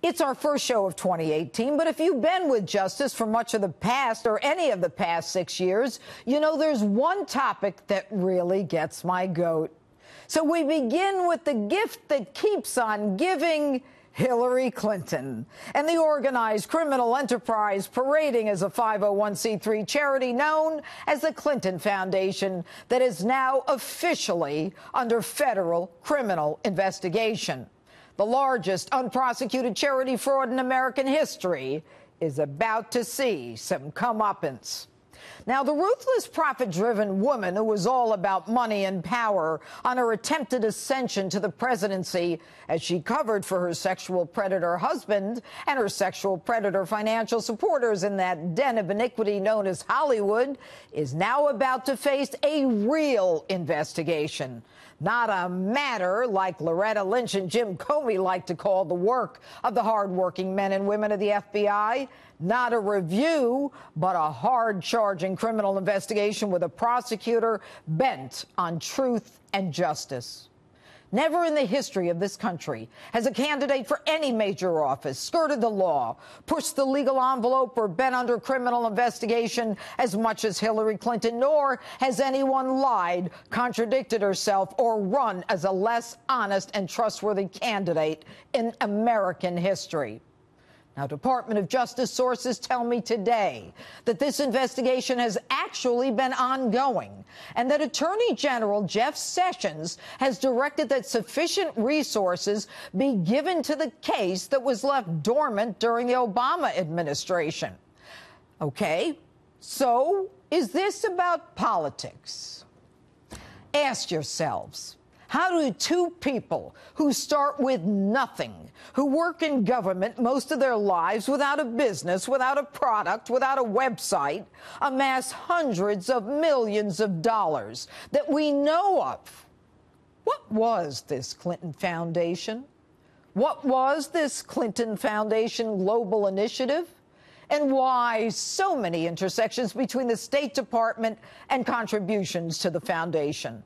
It's our first show of 2018, but if you've been with Justice for much of the past or any of the past 6 years, you know there's one topic that really gets my goat. So we begin with the gift that keeps on giving, Hillary Clinton, and the organized criminal enterprise parading as a 501c3 charity known as the Clinton Foundation that is now officially under federal criminal investigation. The largest unprosecuted charity fraud in American history is about to see some comeuppance. Now, the ruthless, profit-driven woman who was all about money and power on her attempted ascension to the presidency as she covered for her sexual predator husband and her sexual predator financial supporters in that den of iniquity known as Hollywood is now about to face a real investigation. Not a matter like Loretta Lynch and Jim Comey like to call the work of the hardworking men and women of the FBI. Not a review, but a hard-charging criminal investigation with a prosecutor bent on truth and justice. Never in the history of this country has a candidate for any major office skirted the law, pushed the legal envelope, or been under criminal investigation as much as Hillary Clinton, nor has anyone lied, contradicted herself, or run as a less honest and trustworthy candidate in American history. Now, Department of Justice sources tell me today that this investigation has actually been ongoing and that Attorney General Jeff Sessions has directed that sufficient resources be given to the case that was left dormant during the Obama administration. Okay, so is this about politics? Ask yourselves. How do two people who start with nothing, who work in government most of their lives without a business, without a product, without a website, amass hundreds of millions of dollars that we know of? What was this Clinton Foundation? What was this Clinton Foundation Global Initiative? And why so many intersections between the State Department and contributions to the foundation?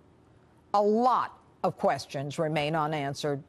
A lot of questions remain unanswered.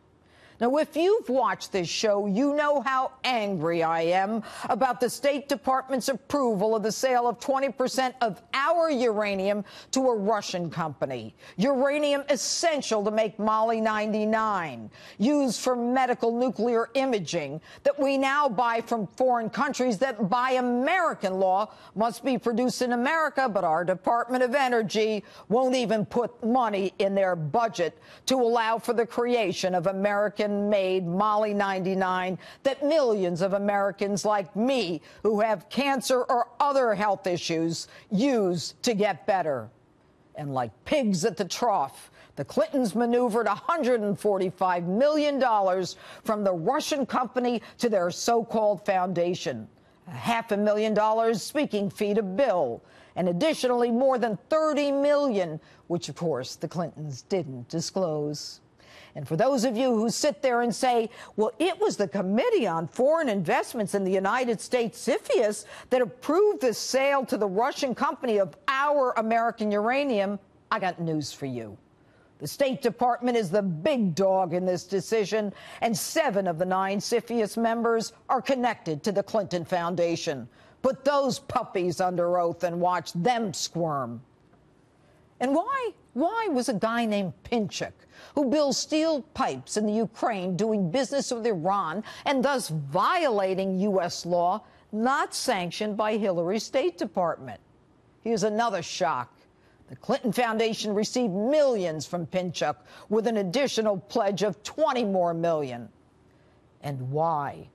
Now, if you've watched this show, you know how angry I am about the State Department's approval of the sale of 20% of our uranium to a Russian company. Uranium essential to make Molly-99, used for medical nuclear imaging, that we now buy from foreign countries that, by American law, must be produced in America, but our Department of Energy won't even put money in their budget to allow for the creation of American-made Molly-99 that millions of Americans like me who have cancer or other health issues use to get better. And like pigs at the trough, the Clintons maneuvered $145 million from the Russian company to their so-called foundation. $500,000 speaking fee to Bill, and additionally more than $30 million, which, of course, the Clintons didn't disclose. And for those of you who sit there and say, well, it was the Committee on Foreign Investments in the United States, CFIUS, that approved the sale to the Russian company of our American uranium, I got news for you. The State Department is the big dog in this decision, and 7 of the 9 CFIUS members are connected to the Clinton Foundation. Put those puppies under oath and watch them squirm. And why was a guy named Pinchuk, who builds steel pipes in the Ukraine, doing business with Iran and thus violating U.S. law, not sanctioned by Hillary's State Department? Here's another shock. The Clinton Foundation received millions from Pinchuk, with an additional pledge of 20 more million. And why?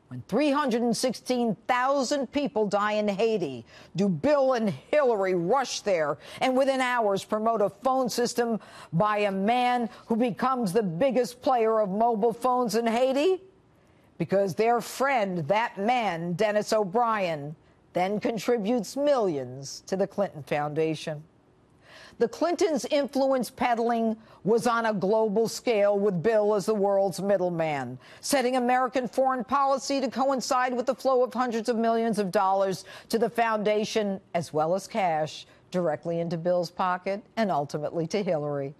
When 316,000 people die in Haiti, do Bill and Hillary rush there and within hours promote a phone system by a man who becomes the biggest player of mobile phones in Haiti? Because their friend, that man, Dennis O'Brien, then contributes millions to the Clinton Foundation. The Clintons' influence peddling was on a global scale, with Bill as the world's middleman, setting American foreign policy to coincide with the flow of hundreds of millions of dollars to the foundation, as well as cash, directly into Bill's pocket and ultimately to Hillary.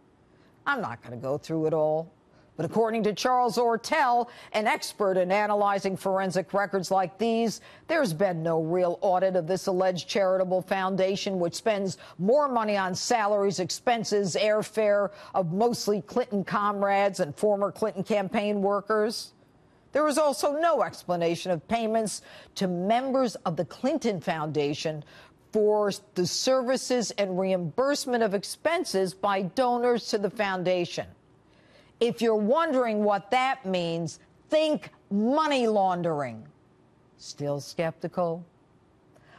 I'm not going to go through it all, But according to Charles Ortel, an expert in analyzing forensic records like these, there's been no real audit of this alleged charitable foundation, which spends more money on salaries, expenses, airfare of mostly Clinton comrades and former Clinton campaign workers. There was also no explanation of payments to members of the Clinton Foundation for the services and reimbursement of expenses by donors to the foundation. If you're wondering what that means, think money laundering. Still skeptical?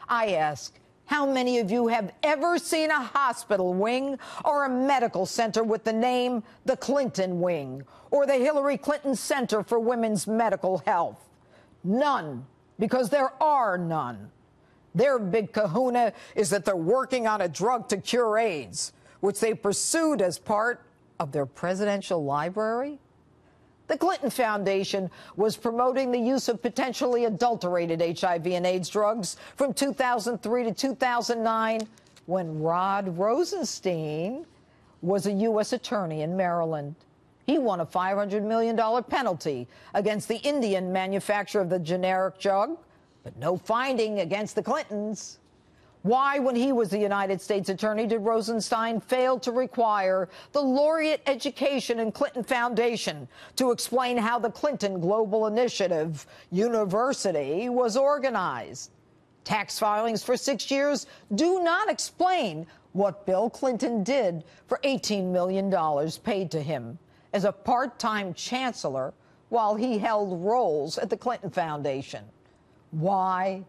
I ask, how many of you have ever seen a hospital wing or a medical center with the name the Clinton Wing or the Hillary Clinton Center for Women's Medical Health? None, because there are none. Their big kahuna is that they're working on a drug to cure AIDS, which they pursued as part of their presidential library. The Clinton Foundation was promoting the use of potentially adulterated HIV and AIDS drugs from 2003 to 2009 when Rod Rosenstein was a U.S. attorney in Maryland. He won a $500 million penalty against the Indian manufacturer of the generic drug, but no finding against the Clintons. Why, when he was the United States attorney, did Rosenstein fail to require the laureate education and Clinton Foundation to explain how the Clinton Global Initiative University was organized? Tax filings for 6 years do not explain what Bill Clinton did for $18 million paid to him as a part-time chancellor while he held roles at the Clinton Foundation. Why?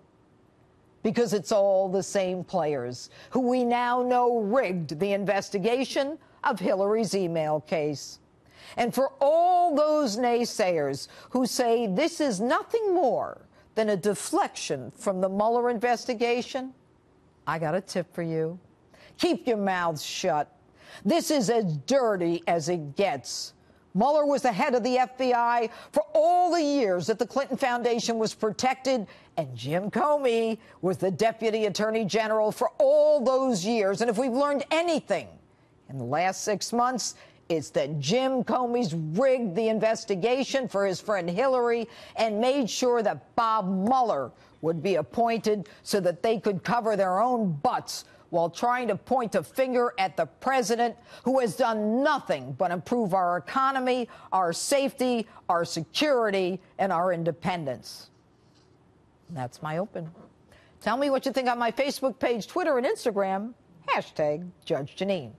Because it's all the same players who we now know rigged the investigation of Hillary's email case. And for all those naysayers who say this is nothing more than a deflection from the Mueller investigation, I got a tip for you. Keep your mouths shut. This is as dirty as it gets. Mueller was the head of the FBI for all the years that the Clinton Foundation was protected, and Jim Comey was the deputy attorney general for all those years. And if we've learned anything in the last 6 months, it's that Jim Comey's rigged the investigation for his friend Hillary and made sure that Bob Mueller would be appointed so that they could cover their own butts while trying to point a finger at the president, who has done nothing but improve our economy, our safety, our security, and our independence. And that's my open. Tell me what you think on my Facebook page, Twitter, and Instagram. #Judge Jeanine.